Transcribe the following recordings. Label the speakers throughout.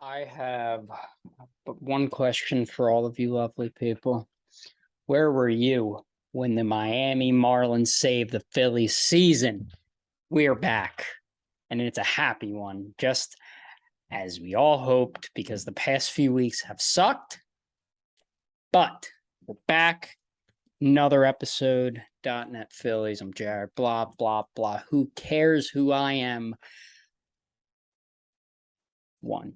Speaker 1: I have but one question for all of you lovely people. Where were you when the Miami Marlins saved the Phillies season? We are back, and it's a happy one, just as we all hoped, because the past few weeks have sucked. But we're back. Another episode. .NET Phillies. I'm Jared. Blah, blah, blah. Who cares who I am? One.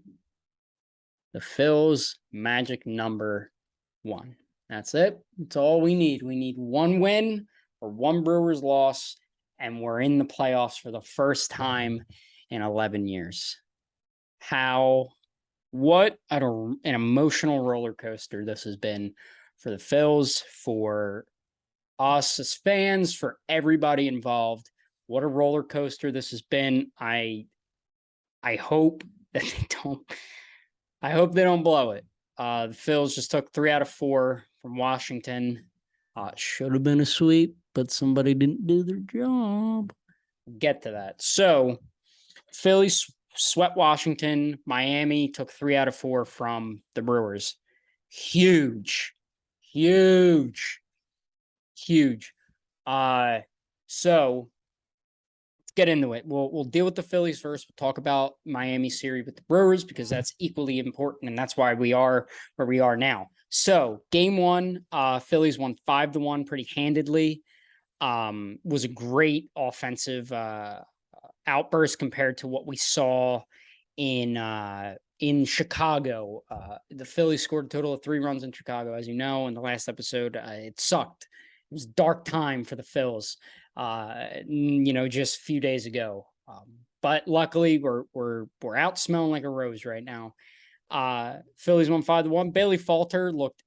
Speaker 1: The Phils magic number one. That's it. That's all we need. We need one win or one Brewers loss, and we're in the playoffs for the first time in 11 years. What an emotional roller coaster this has been for the Phils, for us as fans, for everybody involved. What a roller coaster this has been. I hope that I hope they don't blow it. The Phils just took 3 out of 4 from Washington. Should have been a sweep, but somebody didn't do their job. Get to that. So, Phillies swept Washington. Miami took 3 out of 4 from the Brewers. Huge. So get into it. We'll deal with the Phillies first. We'll talk about Miami series with the Brewers because that's equally important, and that's why we are where we are now. So game one, Phillies won 5-1 pretty handedly. Was a great offensive outburst compared to what we saw in Chicago. The Phillies scored a total of 3 runs in Chicago, as you know. In the last episode, it sucked. It was a dark time for the Phils. Just a few days ago. But luckily we're out smelling like a rose right now. Phillies won 5-1. Bailey Falter looked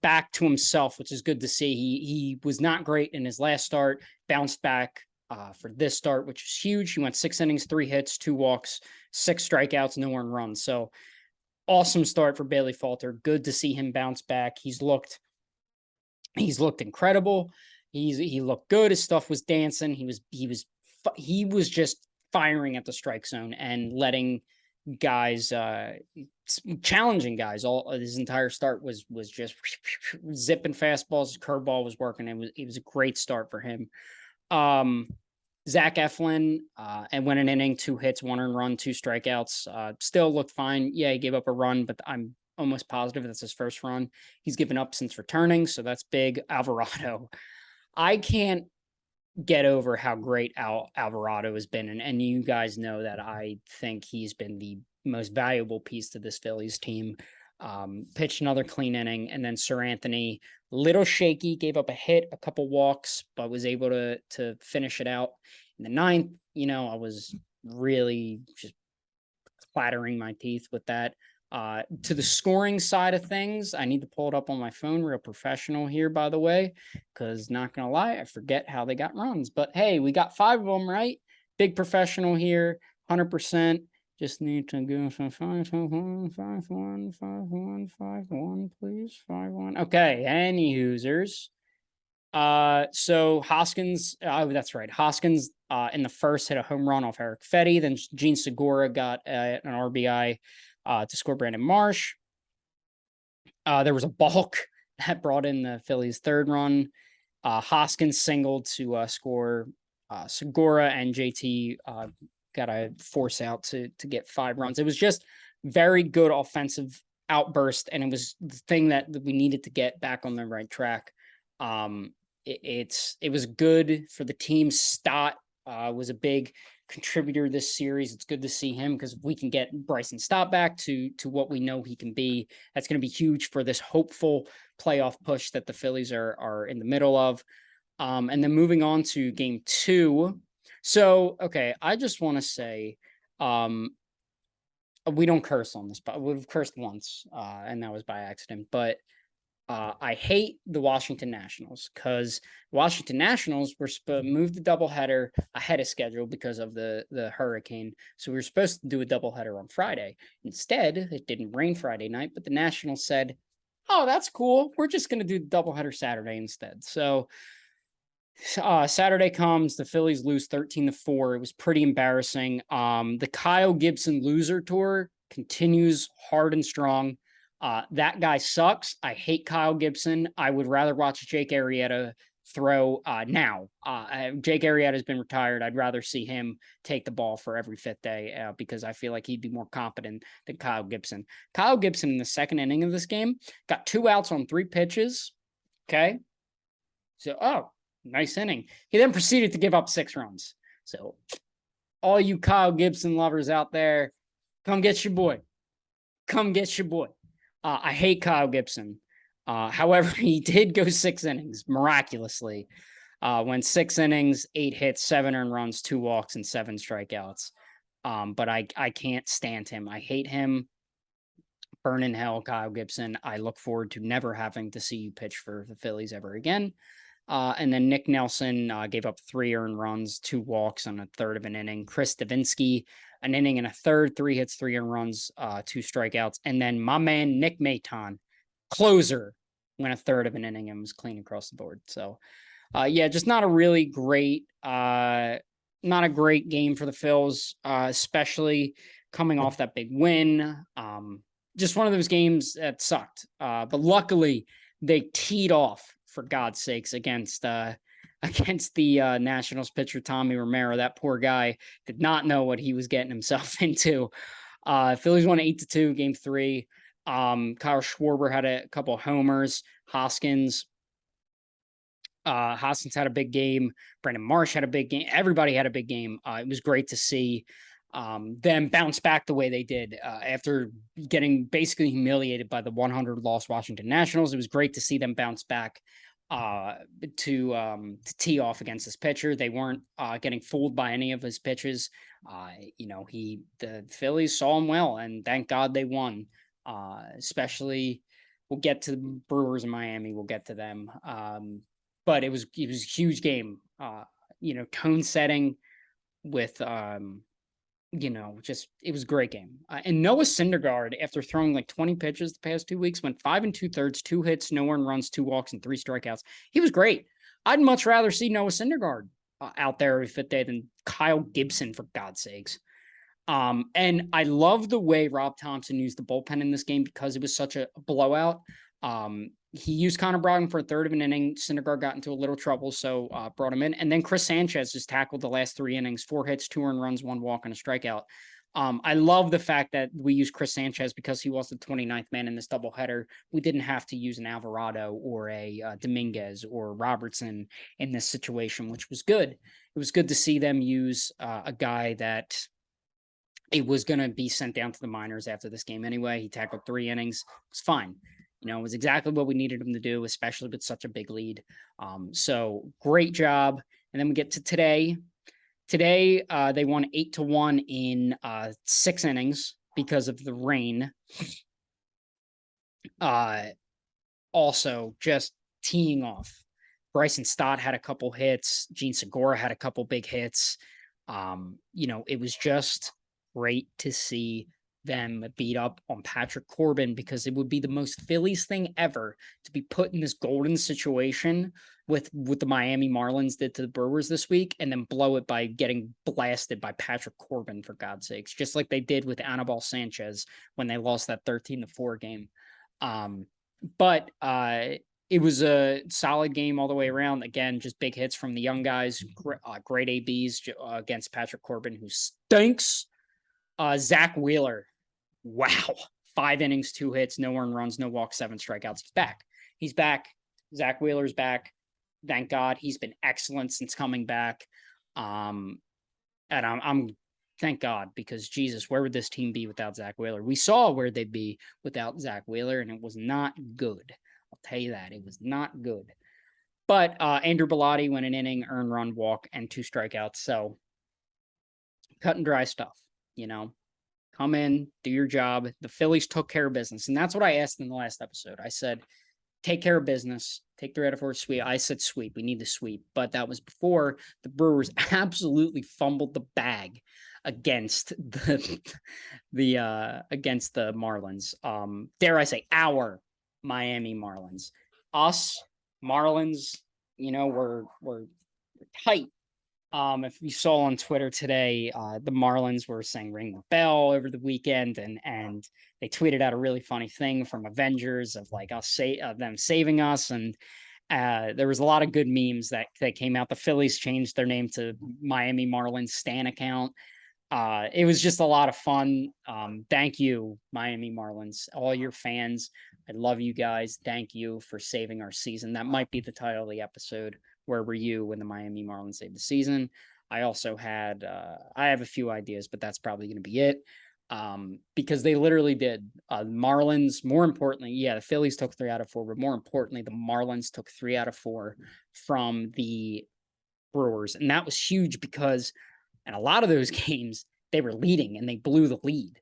Speaker 1: back to himself, which is good to see. He was not great in his last start, bounced back for this start, which is huge. He went 6 innings, 3 hits, 2 walks, 6 strikeouts, no earned runs. So awesome start for Bailey Falter. Good to see him bounce back. He's looked incredible. He looked good. His stuff was dancing. He was just firing at the strike zone and letting guys, challenging guys. All his entire start was just zipping fastballs. His curveball was working. It was a great start for him. Zach Eflin and went an inning, 2 hits, 1 earned run, 2 strikeouts. Still looked fine. Yeah, he gave up a run, but I'm almost positive that's his first run he's given up since returning, so that's big. Alvarado. I can't get over how great Alvarado has been, and you guys know that I think he's been the most valuable piece to this Phillies team. Pitched another clean inning, and then Sir Anthony, little shaky, gave up a hit, a couple walks, but was able to finish it out in the 9th. I was really just clattering my teeth with that. To the scoring side of things, I need to pull it up on my phone. Real professional here, by the way, because not going to lie, I forget how they got runs. But hey, we got 5 of them, right? Big professional here, 100%. Just need to go from 5-1, 5-1, 5-1, 5-1, please. 5-1. Okay, any Hoosers. So Hoskins, that's right. Hoskins in the first hit a home run off Eric Fetty. Then Gene Segura got an RBI to score Brandon Marsh. There was a balk that brought in the Phillies' 3rd run. Hoskins singled to score Segura, and JT got a force out to get 5 runs. It was just very good offensive outburst, and it was the thing that we needed to get back on the right track. It was good for the team. Stott was a big contributor this series. It's good to see him, because if we can get Bryson Stott back to what we know he can be, that's going to be huge for this hopeful playoff push that the Phillies are in the middle of. And then moving on to game 2. So, okay, I just want to say, we don't curse on this, but we've cursed once, and that was by accident. But I hate the Washington Nationals, because Washington Nationals were moved the doubleheader ahead of schedule because of the hurricane. So we were supposed to do a doubleheader on Friday. Instead, it didn't rain Friday night, but the Nationals said, "Oh, that's cool. We're just going to do the doubleheader Saturday instead." So Saturday comes, the Phillies lose 13-4. It was pretty embarrassing. The Kyle Gibson loser tour continues hard and strong. That guy sucks. I hate Kyle Gibson. I would rather watch Jake Arrieta throw now. Jake Arrieta has been retired. I'd rather see him take the ball for every fifth day because I feel like he'd be more competent than Kyle Gibson. Kyle Gibson in the second inning of this game got 2 outs on 3 pitches. Okay. So, nice inning. He then proceeded to give up 6 runs. So all you Kyle Gibson lovers out there, come get your boy. Come get your boy. I hate Kyle Gibson. However, he did go 6 innings miraculously. Went 6 innings, 8 hits, 7 earned runs, 2 walks, and 7 strikeouts. But I can't stand him. I hate him. Burn in hell, Kyle Gibson. I look forward to never having to see you pitch for the Phillies ever again. And then Nick Nelson gave up 3 earned runs, 2 walks on a third of an inning. Chris Davinsky, an inning and a third, 3 hits, 3 earned runs, 2 strikeouts. And then my man, Nick Maton, closer, went a third of an inning and was clean across the board. So, just not a really great, not a great game for the Phils, especially coming off that big win. Just one of those games that sucked. But luckily, they teed off, for God's sakes, against the Nationals pitcher Tommy Romero. That poor guy did not know what he was getting himself into. Phillies won 8-2, game 3. Kyle Schwarber had a couple of homers. Hoskins had a big game. Brandon Marsh had a big game. Everybody had a big game. It was great to see them bounce back the way they did after getting basically humiliated by the 100 loss Washington Nationals. It was great to see them bounce back to tee off against this pitcher. They weren't getting fooled by any of his pitches. The Phillies saw him well, and thank God they won. Especially, we'll get to the Brewers in Miami. We'll get to them. But it was a huge game. Tone setting with it was a great game. And Noah Syndergaard, after throwing like 20 pitches the past 2 weeks, went 5 2/3, 2 hits, no earned runs, 2 walks, and 3 strikeouts. He was great. I'd much rather see Noah Syndergaard out there every fifth day than Kyle Gibson, for God's sakes. And I love the way Rob Thompson used the bullpen in this game because it was such a blowout. He used Connor Brogdon for a third of an inning. Syndergaard got into a little trouble, so brought him in. And then Chris Sanchez just tackled the last 3 innings, 4 hits, 2 earned runs, 1 walk, and a strikeout. I love the fact that we used Chris Sanchez because he was the 29th man in this doubleheader. We didn't have to use an Alvarado or a Dominguez or Robertson in this situation, which was good. It was good to see them use a guy that it was going to be sent down to the minors after this game anyway. He tackled 3 innings. It's fine. It was exactly what we needed him to do, especially with such a big lead. So great job. And then we get to today. Today, they won 8-1 in 6 innings because of the rain. Also, just teeing off. Bryson Stott had a couple hits. Gene Segura had a couple big hits. It was just great to see them beat up on Patrick Corbin, because it would be the most Phillies thing ever to be put in this golden situation with what the Miami Marlins did to the Brewers this week, and then blow it by getting blasted by Patrick Corbin, for God's sakes, just like they did with Anibal Sanchez when they lost that 13-4 game. But it was a solid game all the way around. Again, just big hits from the young guys, great ABs against Patrick Corbin, who stinks. Zach Wheeler, wow, 5 innings, 2 hits, no earned runs, no walks, 7 strikeouts. He's back. Zach Wheeler's back. Thank God. He's been excellent since coming back. And I'm thank God, because Jesus, where would this team be without Zach Wheeler? We saw where they'd be without Zach Wheeler, and it was not good. I'll tell you that. It was not good. But Andrew Bellotti went an inning, earned run, walk, and 2 strikeouts. So cut and dry stuff, Come in, do your job. The Phillies took care of business. And that's what I asked in the last episode. I said, take care of business. Take 3 out of 4 sweep. I said sweep. We need the sweep. But that was before the Brewers absolutely fumbled the bag against against the Marlins. Dare I say, our Miami Marlins. Us Marlins, we're tight. If you saw on Twitter today, the Marlins were saying "ring the bell" over the weekend, and they tweeted out a really funny thing from Avengers of like us say them saving us, and there was a lot of good memes that came out. The Phillies changed their name to Miami Marlins Stan account. It was just a lot of fun. Thank you, Miami Marlins, all your fans. I love you guys. Thank you for saving our season. That might be the title of the episode. Where were you when the Miami Marlins saved the season? I also had, I have a few ideas, but that's probably going to be it. Because they literally did. Marlins, more importantly, yeah, the Phillies took 3 out of 4, but more importantly, the Marlins took 3 out of 4 from the Brewers. And that was huge because and a lot of those games, they were leading and they blew the lead.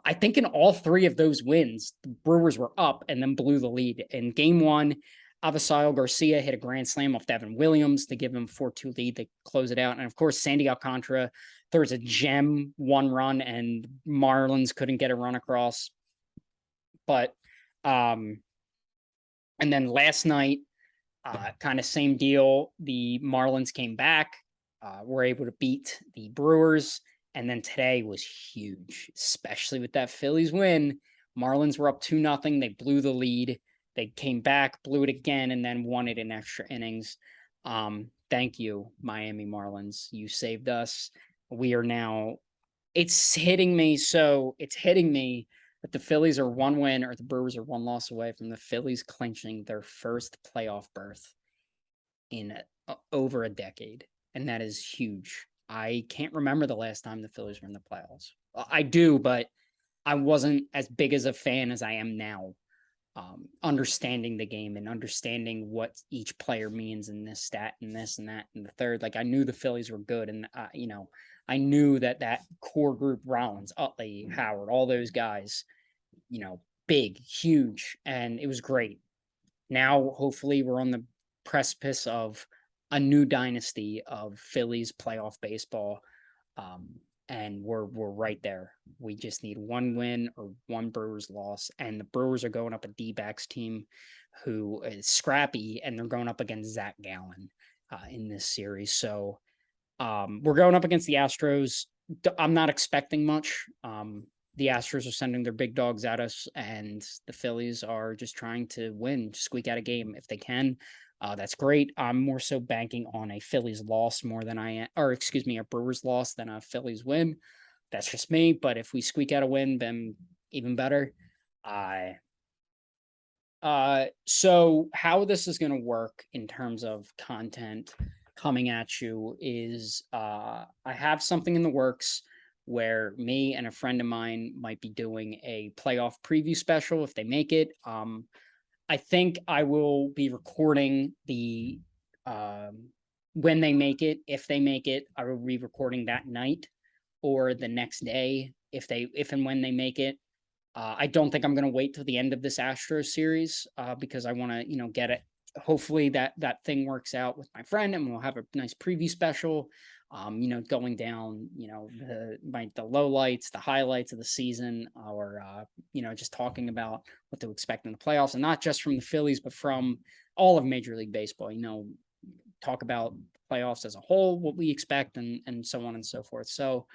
Speaker 1: I think in all 3 of those wins, the Brewers were up and then blew the lead. In game 1, Avisail Garcia hit a grand slam off Devin Williams to give him 4-2 lead. They close it out. And of course, Sandy Alcantara, there was a gem 1 run and Marlins couldn't get a run across. But, and then last night, kind of same deal. The Marlins came back, were able to beat the Brewers. And then today was huge, especially with that Phillies win. Marlins were up 2-0. They blew the lead. They came back, blew it again, and then won it in extra innings. Thank you, Miami Marlins. You saved us. We are now, it's hitting me. So it's hitting me that the Phillies are 1 win or the Brewers are 1 loss away from the Phillies clinching their first playoff berth in over a decade. And that is huge. I can't remember the last time the Phillies were in the playoffs. I do, but I wasn't as big as a fan as I am now. Understanding the game and understanding what each player means in this stat and this and that and the third. Like I knew the Phillies were good, and I knew that core group, Rollins, Utley, Howard, all those guys, big, huge, and it was great. Now, hopefully, we're on the precipice of a new dynasty of Phillies playoff baseball. And we're right there. We just need 1 win or 1 Brewers loss. And the Brewers are going up a D-backs team who is scrappy, and they're going up against Zach Gallen in this series. So we're going up against the Astros. I'm not expecting much. The Astros are sending their big dogs at us, and the Phillies are just trying to win, squeak out a game if they can. That's great. I'm more so banking on a Phillies loss more than a Brewers loss than a Phillies win. That's just me. But if we squeak out a win, then even better. So how this is going to work in terms of content coming at you is I have something in the works where me and a friend of mine might be doing a playoff preview special if they make it. I think I will be recording the when they make it. If they make it, I will be recording that night or the next day if and when they make it. I don't think I'm going to wait till the end of this Astros series because I want to, get it. Hopefully that thing works out with my friend, and we'll have a nice preview special. Going down, the lowlights, the highlights of the season, or just talking about what to expect in the playoffs, and not just from the Phillies, but from all of Major League Baseball. Talk about playoffs as a whole, what we expect, and so on and so forth. So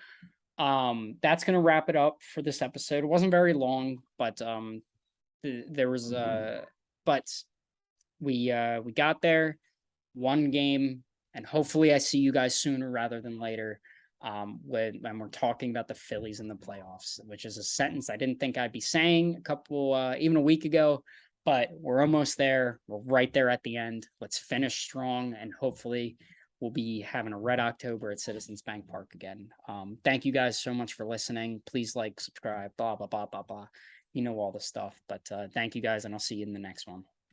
Speaker 1: that's gonna wrap it up for this episode. It wasn't very long, but there was but we got there, 1 game. And hopefully I see you guys sooner rather than later when we're talking about the Phillies in the playoffs, which is a sentence I didn't think I'd be saying even a week ago, but we're almost there. We're right there at the end. Let's finish strong, and hopefully we'll be having a red October at Citizens Bank Park again. Thank you guys so much for listening. Please like, subscribe, blah, blah, blah, blah, blah. All the stuff, but thank you guys, and I'll see you in the next one.